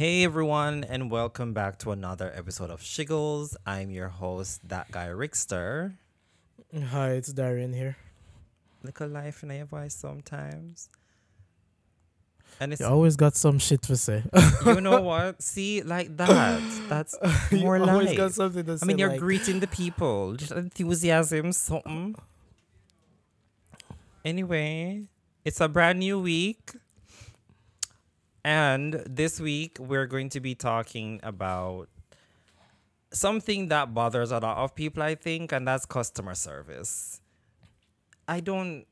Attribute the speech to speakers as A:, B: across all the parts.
A: Hey everyone, and welcome back to another episode of Shiggles. I'm your host, that guy Rickster.
B: Hi, it's Darian here.
A: Little life in your voice sometimes. And
B: You
A: it's,
B: always got some shit to say.
A: you know what? See, like that. That's
B: You
A: more
B: always got
A: life.
B: something to
A: I
B: say.
A: mean, you're
B: Like,
A: greeting the people. Just enthusiasm, something. Anyway, it's a brand new week. And this week, we're going to be talking about something that bothers a lot of people, I think, and that's customer service. I don't,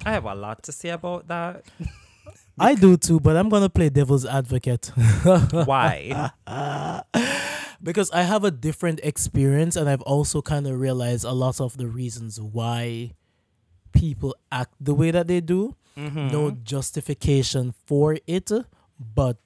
A: I have a lot to say about that.
B: I do too, but I'm gonna play devil's advocate
A: Why?
B: because I have a different experience, and I've also kind of realized a lot of the reasons why people act the way that they do. No justification for it, but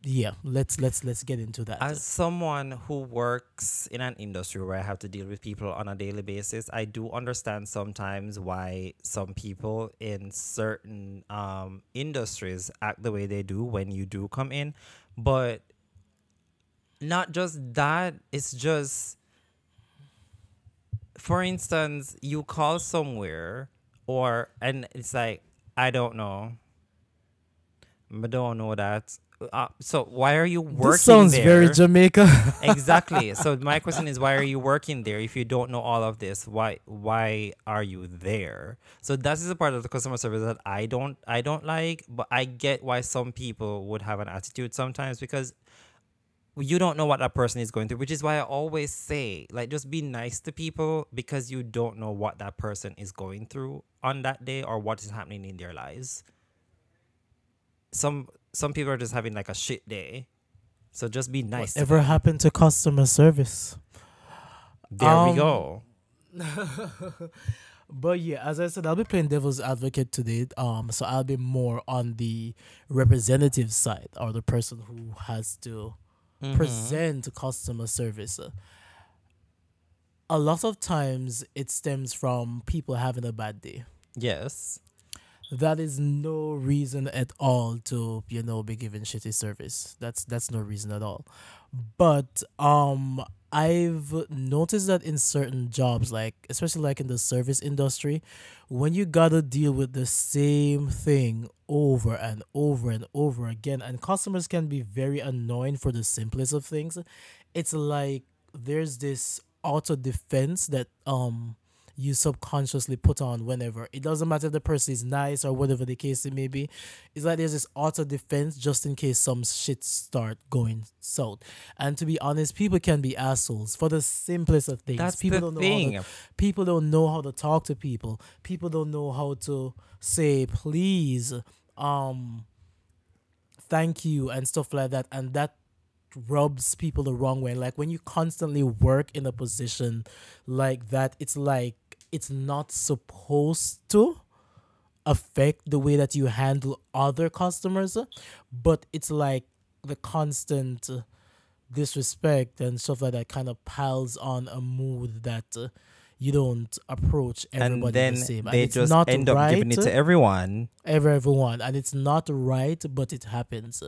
B: yeah, let's get into that.
A: As someone who works in an industry where I have to deal with people on a daily basis, I do understand sometimes why some people in certain industries act the way they do when you do come in. But not just that, it's just, for instance, you call somewhere and it's like, I don't know. I don't know that. So why are you working
B: This sounds
A: there?
B: very Jamaica.
A: Exactly. So my question is, why are you working there if you don't know all of this? Why are you there? So that is a part of the customer service that I don't like, but I get why some people would have an attitude sometimes because you don't know what that person is going through, which is why I always say, like, just be nice to people because you don't know what that person is going through on that day or what is happening in their lives. Some people are just having like a shit day. So just be nice to
B: Whatever
A: them.
B: happened to customer service?
A: There we go.
B: But yeah, as I said, I'll be playing devil's advocate today. So I'll be more on the representative side, or the person who has to present customer service. A lot of times it stems from people having a bad day.
A: Yes.
B: That is no reason at all to, be giving shitty service. That's no reason at all. But I've noticed that in certain jobs, like especially like in the service industry, when you gotta deal with the same thing over and over and over again, and customers can be very annoying for the simplest of things, it's like there's this auto defense that you subconsciously put on whenever. It doesn't matter if the person is nice or whatever the case it may be. It's like there's this auto defense just in case some shit start going south. And to be honest, people can be assholes for the simplest of things.
A: That's
B: People
A: the
B: don't know
A: thing.
B: people don't know how to talk to people. People don't know how to say please, um, thank you and stuff like that. And that rubs people the wrong way. Like when you constantly work in a position like that, it's like it's not supposed to affect the way that you handle other customers, but it's like the constant disrespect and stuff like that kind of piles on a mood that you don't approach
A: And
B: everybody the
A: then
B: same, and
A: they
B: it's
A: just
B: not
A: end up
B: right.
A: giving it to everyone.
B: Everyone, and it's not right, but it happens.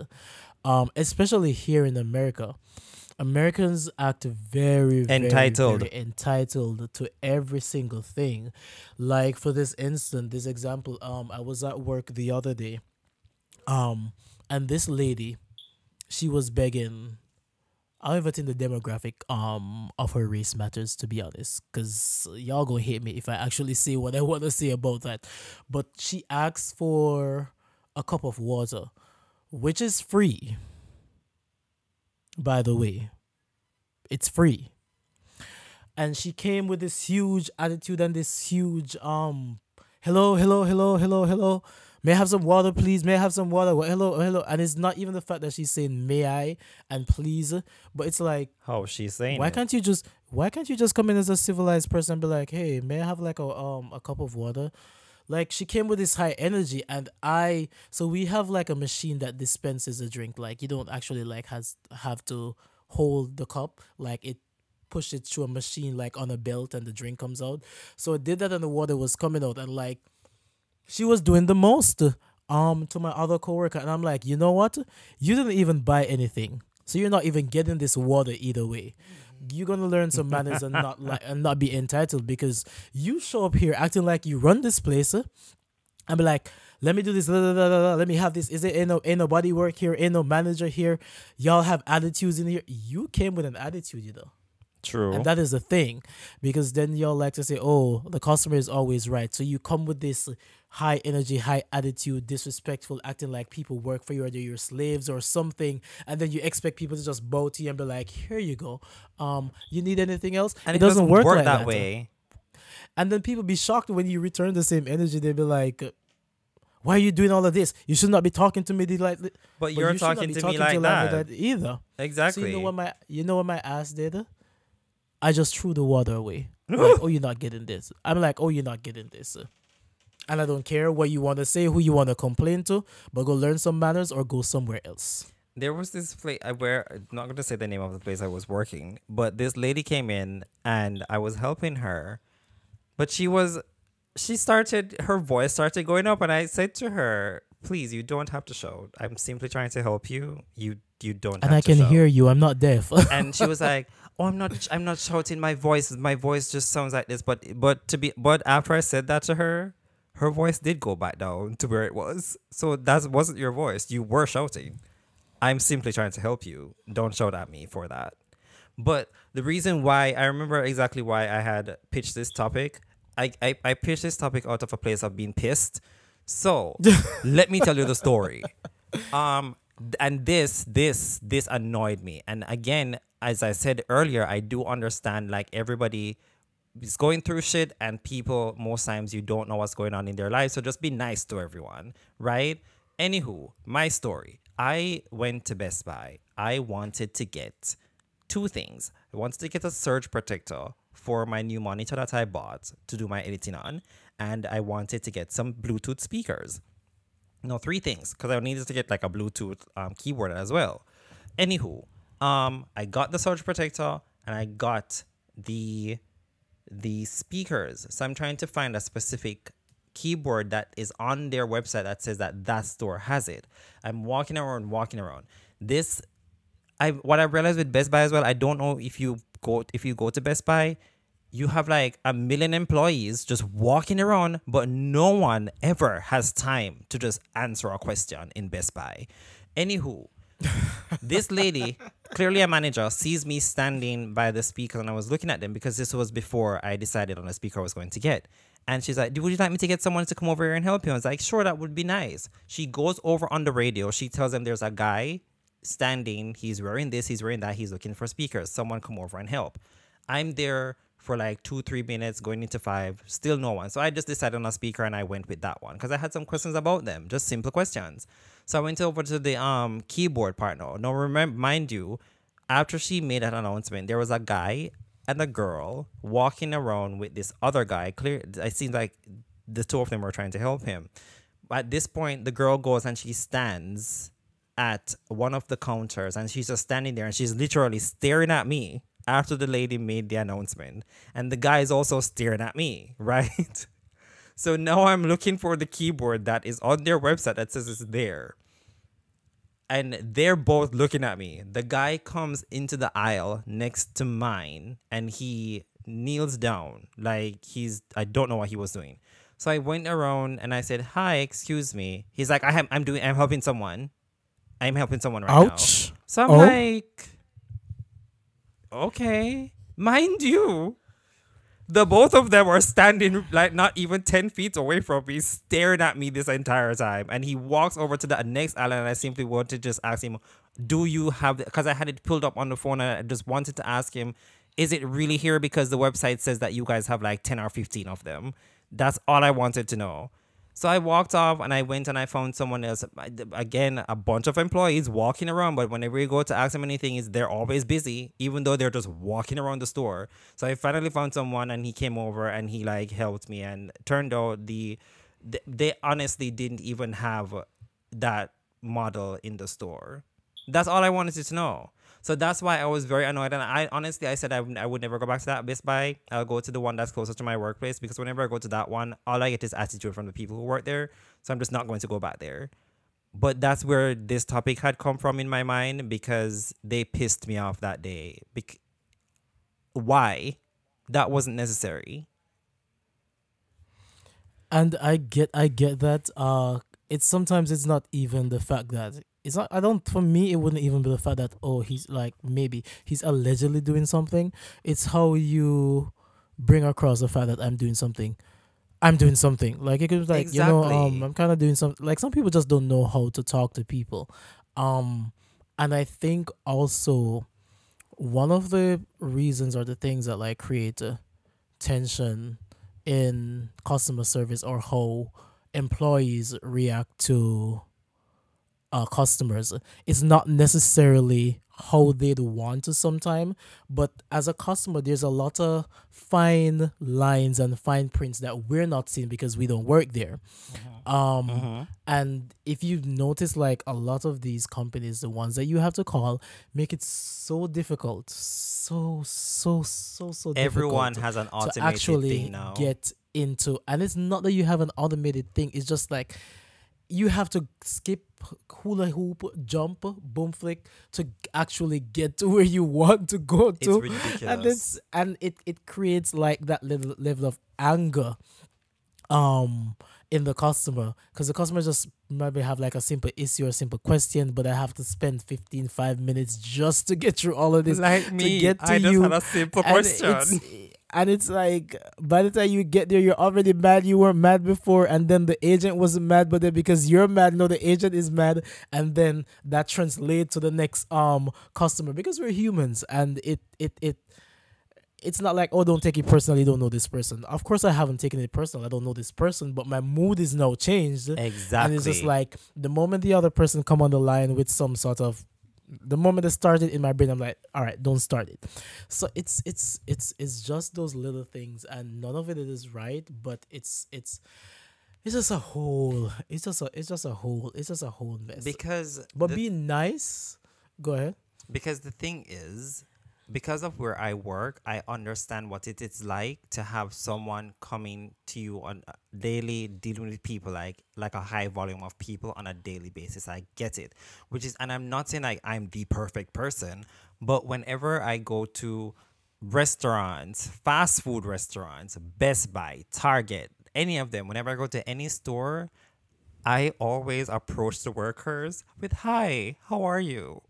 B: Especially here in America. Americans act very,
A: Entitled.
B: very entitled to every single thing. Like for this example, I was at work the other day, and this lady, she was begging. I don't even think the demographic of her race matters, to be honest, because y'all gonna hate me if I actually say what I want to say about that. But she asked for a cup of water, which is free. By the way, it's free. And she came with this huge attitude and this huge hello, hello, hello, hello, hello. May I have some water, please? May I have some water? Well, hello, hello. And it's not even the fact that she's saying may I and please, but it's like,
A: How she's saying
B: why
A: it.
B: can't you just come in as a civilized person and be like, hey, may I have like a cup of water? Like she came with this high energy, and so we have like a machine that dispenses a drink. Like you don't actually like has have to hold the cup. Like it push it through a machine like on a belt, and the drink comes out. So it did that, and the water was coming out, and like she was doing the most to my other coworker, and I'm like, you know what? You didn't even buy anything, so you're not even getting this water either way. You're gonna learn some manners and not be entitled because you show up here acting like you run this place. And be like, let me do this, let me have this. Is there ain't nobody work here? Ain't no manager here? Y'all have attitudes in here. You came with an attitude, and
A: True.
B: that is the thing, because then y'all like to say, "Oh, the customer is always right." So you come with this high energy, high attitude, disrespectful, acting like people work for you or they're your slaves or something, and then you expect people to just bow to you and be like, "Here you go. You need anything else?"
A: And
B: It
A: it
B: doesn't
A: doesn't
B: work
A: work
B: like
A: that
B: that.
A: way.
B: And then people be shocked when you return the same energy. They be like, "Why are you doing all of this? You should not be talking to me like,
A: But
B: but
A: you're
B: you should not
A: talking
B: be
A: to me
B: talking to
A: like
B: like me
A: that.
B: that either." So
A: Exactly.
B: you know what my ass did? I just threw the water away. Like, oh, you're not getting this. I'm like, oh, you're not getting this. And I don't care what you want to say, who you want to complain to, but go learn some manners or go somewhere else.
A: There was this place where I'm not going to say the name of the place I was working, but this lady came in and I was helping her, but she started her voice started going up, and I said to her, "Please, you don't have to shout. I'm simply trying to help you. You don't
B: And
A: have
B: I
A: to
B: can hear
A: shout."
B: you. I'm not deaf.
A: And she was like, "Oh, I'm not shouting. My voice just sounds like this." But after I said that to her, her voice did go back down to where it was. So that wasn't your voice. You were shouting. I'm simply trying to help you. Don't shout at me for that. But the reason why I remember exactly why I had pitched this topic, I pitched this topic out of a place of being pissed. So let me tell you the story. And this annoyed me. And again, as I said earlier, I do understand like everybody is going through shit, and people most times you don't know what's going on in their lives. So just be nice to everyone, right? Anywho, my story. I went to Best Buy. I wanted to get two things. I wanted to get a surge protector for my new monitor that I bought to do my editing on, and I wanted to get some Bluetooth speakers. No, three things, because I needed to get like a Bluetooth keyboard as well. Anywho, I got the surge protector and I got the speakers. So I'm trying to find a specific keyboard that is on their website that says that that store has it. I'm walking around. This I what I realized with Best Buy as well, I don't know if you go to Best Buy, you have like a million employees just walking around, but no one ever has time to just answer a question in Best Buy. Anywho, this lady, clearly a manager, sees me standing by the speaker, and I was looking at them because this was before I decided on the speaker I was going to get. And she's like, "Would you like me to get someone to come over here and help you?" I was like, "Sure, that would be nice." She goes over on the radio. She tells them there's a guy standing. He's wearing this, he's wearing that. He's looking for speakers. Someone come over and help. I'm there for like 2-3 minutes, going into 5, still no one. So I just decided on a speaker and I went with that one because I had some questions about them, just simple questions. So I went over to the keyboard partner. Now remember, mind you, after she made that announcement, there was a guy and a girl walking around with this other guy. Clear, it seems like the two of them were trying to help him. At this point, the girl goes and she stands at one of the counters, and she's just standing there and she's literally staring at me after the lady made the announcement. And the guy is also staring at me, right? So now I'm looking for the keyboard that is on their website that says it's there. And they're both looking at me. The guy comes into the aisle next to mine and he kneels down like I don't know what he was doing. So I went around and I said, "Hi, excuse me." He's like, I'm helping someone. I'm helping someone right now."
B: Ouch.
A: So I'm
B: Oh,
A: like, okay. Mind you, the both of them are standing like not even 10 feet away from me, staring at me this entire time. And he walks over to the next island, and I simply want to just ask him, "Do you have," because I had it pulled up on the phone, and I just wanted to ask him, "Is it really here? Because the website says that you guys have like 10 or 15 of them." That's all I wanted to know. So I walked off and I went and I found someone else. Again, a bunch of employees walking around, but whenever you go to ask them anything, they're always busy, even though they're just walking around the store. So I finally found someone and he came over and he like helped me. And turned out they honestly didn't even have that model in the store. That's all I wanted to know. So that's why I was very annoyed. And I honestly, I said I would never go back to that Best Buy. I'll go to the one that's closer to my workplace, because whenever I go to that one, all I get is attitude from the people who work there. So I'm just not going to go back there. But that's where this topic had come from in my mind because they pissed me off that day. Why? That wasn't necessary.
B: And I get that. It's sometimes it's not even the fact that it's not. I don't. For me, it wouldn't even be the fact that, oh, he's like, maybe he's allegedly doing something. It's how you bring across the fact that I'm doing something. I'm doing something. Like it could be like,
A: Exactly.
B: I'm kind of doing something. Like some people just don't know how to talk to people. Um, and I think also one of the reasons or the things that like create tension in customer service, or how employees react to customers, it's not necessarily how they'd want to sometime, but as a customer there's a lot of fine lines and fine prints that we're not seeing because we don't work there. um
A: Mm-hmm.
B: and if you notice, like a lot of these companies, the ones that you have to call, make it so difficult, so
A: Everyone
B: difficult
A: has an
B: to
A: automated thing
B: actually
A: now.
B: get into. And it's not that you have an automated thing, it's just like you have to skip, hula hoop, jump, boom flick to actually get to where you want to go
A: It's
B: to. And
A: ridiculous.
B: it creates like that little level of anger um in the customer, because the customer just maybe have like a simple issue or a simple question, but I have to spend 5 minutes just to get through all of this
A: Like
B: to
A: me,
B: get to
A: I just had
B: you.
A: a simple
B: and it's
A: question.
B: and it's like by the time you get there you're already mad. You weren't mad before, and then the agent wasn't mad, but then because you're mad, no, the agent is mad, and then that translates to the next customer, because we're humans. And it's not like, oh, don't take it personally, don't know this person. Of course I haven't taken it personal, I don't know this person, but my mood is now changed. And it's just
A: Exactly.
B: like the moment the other person come on the line with some sort of, the moment it started in my brain, I'm like, all right, don't start it. So it's just those little things, and none of it is right, but it's just a whole, it's just a whole mess.
A: Because
B: But being nice, go ahead.
A: the thing is, because of where I work, I understand what it is like to have someone coming to you on a daily, dealing with people, like a high volume of people on a daily basis. I get it, which is, and I'm not saying like I'm the perfect person, but whenever I go to restaurants, fast food restaurants, Best Buy, Target, any of them, whenever I go to any store, I always approach the workers with, "Hi, how are you?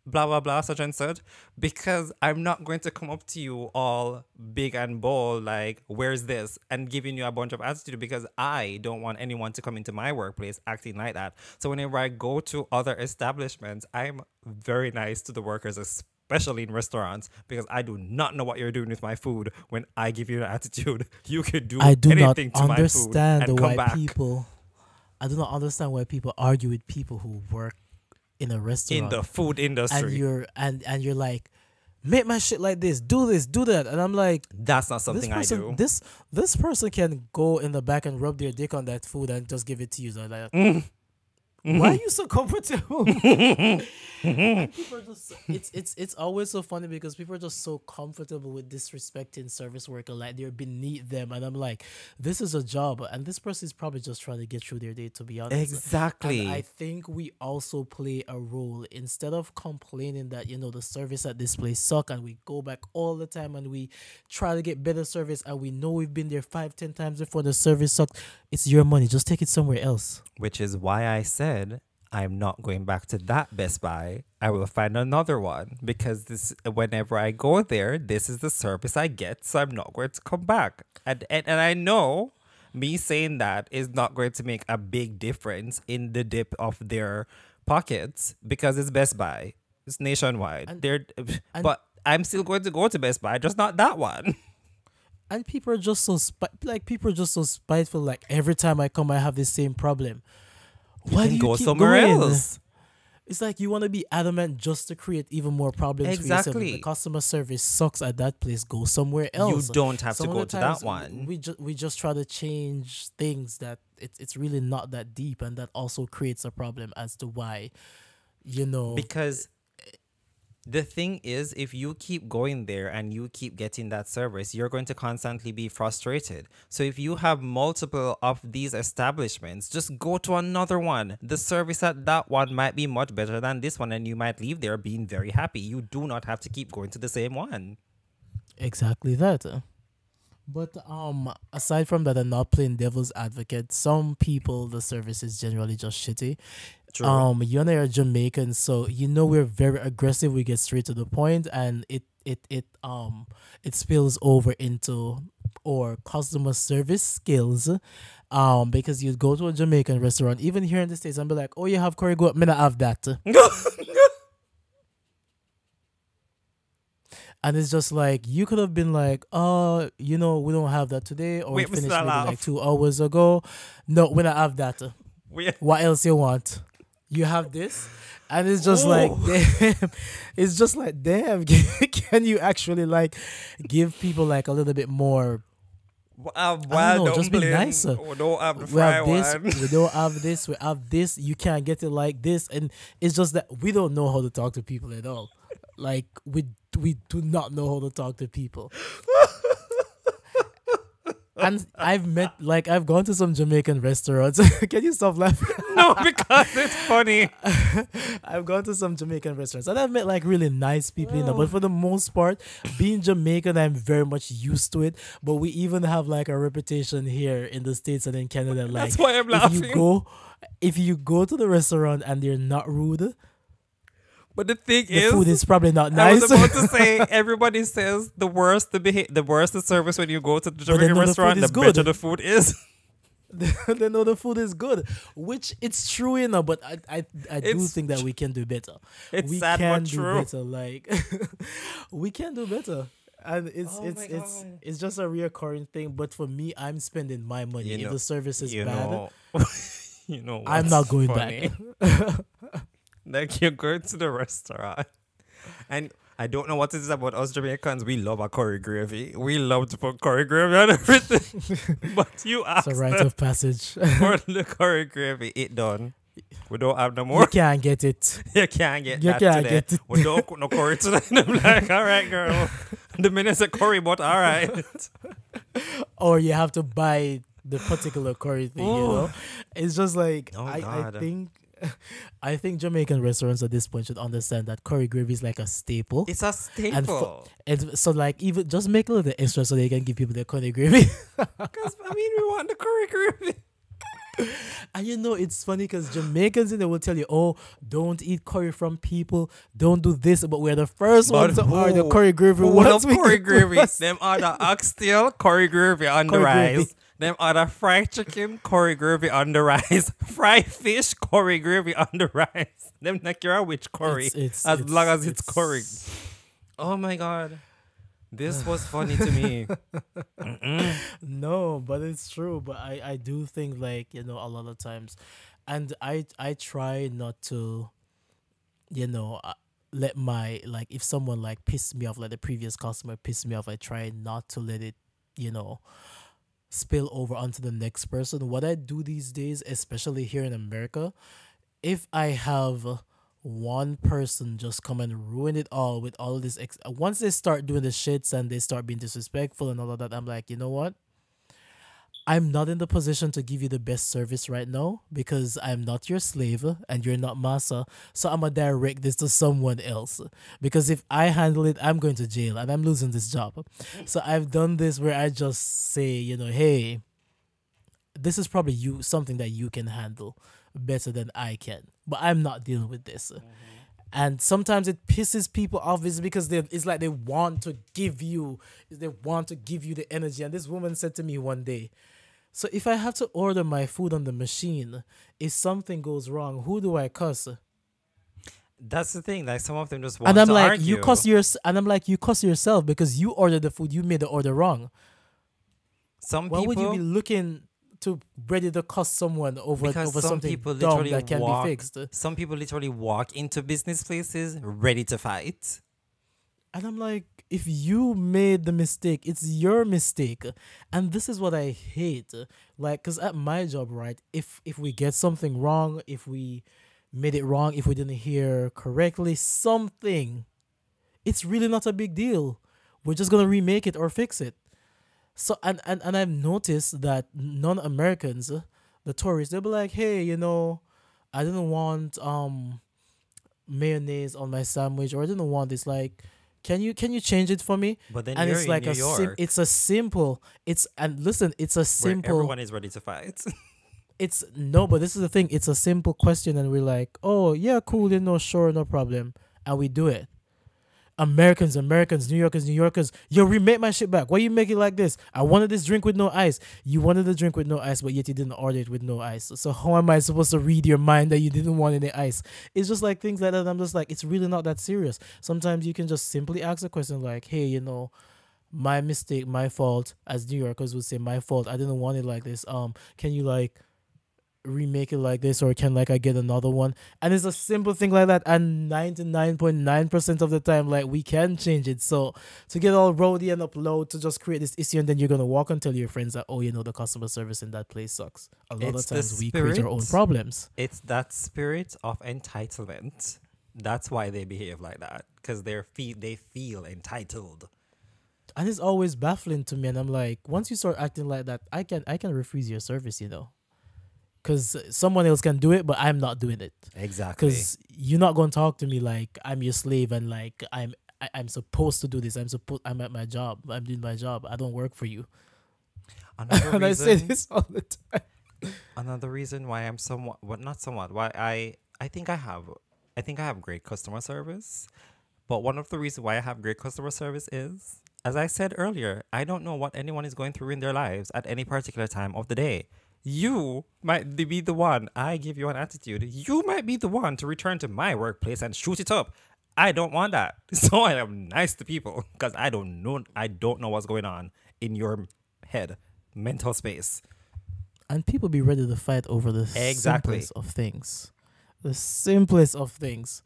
A: Blah blah blah, such and such," because I'm not going to come up to you all big and bold like, "Where's this?" and giving you a bunch of attitude, because I don't want anyone to come into my workplace acting like that. So whenever I go to other establishments, I'm very nice to the workers, especially in restaurants, because I do not know what you're doing with my food when I give you an attitude. You could do
B: I do not
A: anything to my food
B: understand
A: and come
B: why
A: back.
B: people I do not understand why people argue with people who work in a
A: In
B: restaurant,
A: the food
B: and
A: industry.
B: you're like, make my shit like this, do that, and I'm like,
A: That's not
B: this
A: something I
B: person
A: do.
B: this this person can go in the back and rub their dick on that food and just give it to you. So like, why are you so comfortable? And people are just, it's always so funny because people are just so comfortable with disrespecting service worker like they're beneath them, and I'm like, this is a job, and this person is probably just trying to get through their day, to be honest. And I
A: Exactly.
B: think we also play a role. Instead of complaining that, the service at this place suck, and we go back all the time and we try to get better service, and we know we've been there 5-10 times before the service sucks. It's your money, just take it somewhere else.
A: Which is why I said I'm not going back to that Best Buy. I will find another one because this, whenever I go there, this is the service I get, so I'm not going to come back. And I know me saying that is not going to make a big difference in the dip of their pockets because it's Best Buy. It's nationwide.
B: and
A: They're
B: and
A: but I'm still going to go to Best Buy, just not that one.
B: and people are just so people are just so spiteful. Like every time I come, I have the same problem.
A: You
B: Why do
A: can
B: you
A: go
B: keep
A: somewhere
B: going?
A: else.
B: It's like you want to be adamant just to create even more problems for yourself. If the
A: Exactly.
B: customer service sucks at that place, go somewhere
A: You
B: else.
A: don't have to
B: Some of
A: go
B: the
A: to that
B: times
A: one.
B: we just try to change things that it's really not that deep, and that also creates a problem as to why, you know.
A: Because The thing is, if you keep going there and you keep getting that service, you're going to constantly be frustrated. So if you have multiple of these establishments, just go to another one. The service at that one might be much better than this one, and you might leave there being very happy. You do not have to keep going to the same one.
B: Exactly that. But aside from that, I'm not playing devil's advocate. Some people, the service is generally just shitty.
A: True.
B: You and I are Jamaican, so you know we're very aggressive. We get straight to the point, and it spills over into our customer service skills. Because you go to a Jamaican restaurant, even here in the States, and be like, "Oh, you have curry goat? Me not have that." And it's just like you could have been like, we don't have that today, or we
A: Wait,
B: finished
A: Mr.
B: maybe like
A: Laugh.
B: 2 hours ago. No, we don't have that.
A: Wait.
B: What else you want? You have this, and it's just like,
A: Oh.
B: damn. It's just like, damn. Can you actually like give people like a little bit more? I don't
A: Wild
B: know, just be
A: dumpling.
B: nicer.
A: We don't have the
B: We
A: fry
B: have this,
A: one.
B: we don't have this, we have this. You can't get it like this, and it's just that we don't know how to talk to people at all. Like we do not know how to talk to people. And I've gone to some Jamaican restaurants. Can you stop laughing?
A: No, because it's funny.
B: I've gone to some Jamaican restaurants and I've met like really nice people, but for the most part, being Jamaican, I'm very much used to it. But we even have like a reputation here in the States and in Canada. Like
A: That's why I'm laughing.
B: if you go to the restaurant and they're not rude,
A: But the thing
B: the food is probably not
A: I
B: nice.
A: was about to say, everybody says the worse the worse the service when you go to the
B: they
A: Jamaican
B: know the
A: restaurant,
B: food
A: the
B: is good.
A: better the food is.
B: They know the food is good, which it's true, but I do
A: It's
B: think that we can do better.
A: It's
B: We
A: sad
B: can
A: but
B: do
A: true.
B: better. Like we can do better, and
A: Oh my God.
B: it's just a reoccurring thing. But for me, I'm spending my money.
A: You
B: If
A: know-
B: the service is
A: You
B: bad,
A: know, you know.
B: I'm
A: what's
B: not going
A: funny?
B: back.
A: Like you're going to the restaurant, and I don't know what it is about us Jamaicans. We love a curry gravy. We love to put curry gravy on everything. But you
B: It's
A: ask
B: a rite
A: them
B: of passage.
A: for the curry gravy, it done. We don't have no
B: You
A: more.
B: can't get it.
A: You can't get
B: You
A: that
B: can't
A: today.
B: get it.
A: We don't cook no curry today. And I'm like, all right, girl. The minute's a curry, but all right.
B: Or you have to buy the particular curry thing.
A: Ooh.
B: It's just like
A: Oh,
B: I
A: God.
B: think. I think Jamaican restaurants at this point should understand that curry gravy is like a staple.
A: It's a staple.
B: And so, like, even just make a little extra so they can give people their curry gravy.
A: Because, I mean, we want the curry gravy.
B: And it's funny because Jamaicans they will tell you, oh, don't eat curry from people, don't do this, but we're the first ones to order the curry gravy.
A: Who
B: once
A: love
B: we
A: curry
B: get
A: gravy?
B: to us.
A: Them other oxtail curry gravy on the
B: Curry
A: rise.
B: gravy.
A: Them other fried chicken curry gravy on the rise. Fried fish curry gravy on the rise. Them like you're a witch curry. As long as it's curry. Oh my God. This was funny to me.
B: No, but it's true. But I do think like a lot of times, and I try not to, let my like if someone like pissed me off, like the previous customer pissed me off, I try not to let it, spill over onto the next person. What I do these days, especially here in America, if I have one person just come and ruin it all with all this once they start doing the shits and they start being disrespectful and all of that, I'm like, you know what, I'm not in the position to give you the best service right now because I'm not your slave and you're not massa, so I'm gonna direct this to someone else, because if I handle it, I'm going to jail and I'm losing this job. So I've done this where I just say, hey, this is probably something that you can handle better than I can, but I'm not dealing with this. And sometimes it pisses people off is because it's like they want to give you the energy. And this woman said to me one day, so if I have to order my food on the machine, if something goes wrong, who do I cuss?
A: That's the thing. Like some of them just want
B: And I'm
A: to
B: like,
A: argue.
B: you cuss yourself because you ordered the food, you made the order wrong.
A: Some
B: Why would you be
A: people,
B: looking to ready to cuss someone over
A: because some
B: something
A: people
B: dumb
A: literally
B: that can
A: walk.
B: be fixed?
A: Some people literally walk into business places ready to fight.
B: And I'm like, if you made the mistake, it's your mistake. And this is what I hate. Like, because at my job, right, if we get something wrong, if we made it wrong, if we didn't hear correctly, something, It's really not a big deal. We're just gonna remake it or fix it. So and I've noticed that non-Americans, the tourists, they'll be like, hey, I didn't want mayonnaise on my sandwich, or I didn't want this. Like, can you change it for me?
A: But then
B: And
A: you're
B: it's
A: in
B: like
A: New York,
B: it's a simple it's and listen, it's a
A: where
B: simple
A: everyone is ready to fight.
B: it's no, but this is the thing. It's a simple question, and we're like, oh yeah, cool, sure, no problem, and we do it. Americans, New Yorkers, yo, remake my shit back. Why you make it like this? I wanted this drink with no ice. You wanted the drink with no ice, but yet you didn't order it with no ice. So how am I supposed to read your mind that you didn't want any ice? It's just like things like that. I'm just like, it's really not that serious. Sometimes you can just simply ask a question like, hey, my mistake, my fault, as New Yorkers would say, my fault. I didn't want it like this. Can you like remake it like this, or can like I get another one? And it's a simple thing like that, and 99.9% of the time, like, we can change it. So to get all rowdy and upload to just create this issue, and then you're gonna walk and tell your friends that, oh, the customer service in that place sucks. A lot
A: It's
B: of
A: the
B: times we create our own
A: spirit.
B: problems.
A: It's that spirit of entitlement. That's why they behave like that, because they feel entitled.
B: And it's always baffling to me, and I'm like, once you start acting like that, I can refuse your service, because someone else can do it, but I'm not doing it.
A: Exactly.
B: Because you're not going to talk to me like I'm your slave, and like I'm supposed to do this. I'm at my job. I'm doing my job. I don't work for you.
A: Another
B: And I say
A: reason,
B: this all the time.
A: another reason why I'm somewhat, well, not somewhat, why I think I have great customer service. But one of the reasons why I have great customer service is, as I said earlier, I don't know what anyone is going through in their lives at any particular time of the day. You might be the one, I give you an attitude. You might be the one to return to my workplace and shoot it up. I don't want that. So I am nice to people because I don't know what's going on in your head, mental space.
B: And people be ready to fight over the
A: Exactly.
B: simplest of things. The simplest of things.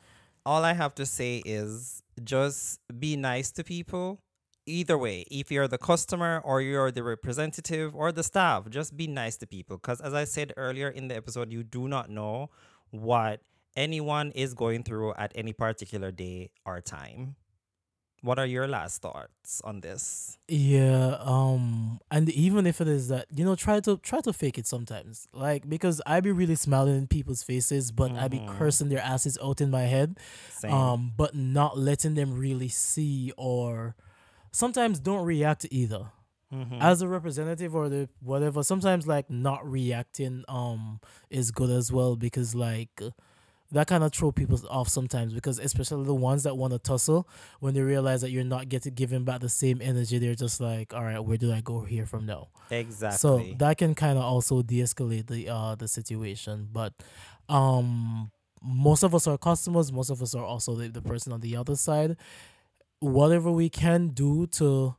A: All I have to say is just be nice to people. Either way, if you're the customer or you're the representative or the staff, just be nice to people. Because as I said earlier in the episode, you do not know what anyone is going through at any particular day or time. What are your last thoughts on this?
B: Yeah, and even if it is that, try to fake it sometimes. Like, because I be really smiling in people's faces, but I be cursing their asses out in my head.
A: Same.
B: But not letting them really see, or sometimes don't react either.
A: Mm-hmm.
B: As a representative or the whatever, sometimes like not reacting is good as well, because like that kind of throw people off sometimes, because especially the ones that want to tussle, when they realize that you're not getting giving back the same energy, they're just like, all right, where do I go here from now? So
A: Exactly.
B: that can kind of also de-escalate the situation. But um most of us are customers, most of us are also the person on the other side. Whatever we can do to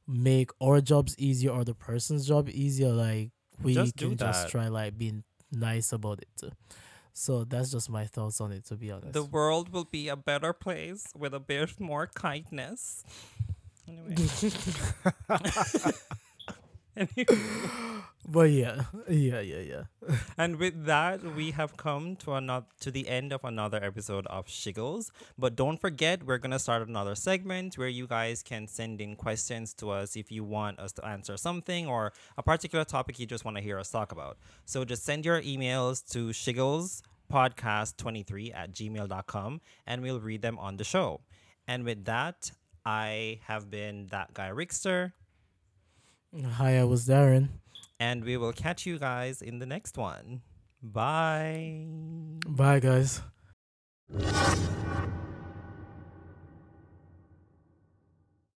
B: make our jobs easier or the person's job easier, like, we
A: Just do
B: can just
A: that.
B: try like being nice about it too. So that's just my thoughts on it, to be
A: The
B: honest.
A: world will be a better place with a bit more kindness. Anyway.
B: But yeah.
A: And with that, we have come to the end of another episode of Shiggles. But don't forget, we're gonna start another segment where you guys can send in questions to us if you want us to answer something or a particular topic you just want to hear us talk about. So just send your emails to shigglespodcast23@gmail.com and we'll read them on the show. And with that, I have been that guy Rickster,
B: Hi, I was Darren.
A: and we will catch you guys in the next one. Bye.
B: Bye, guys.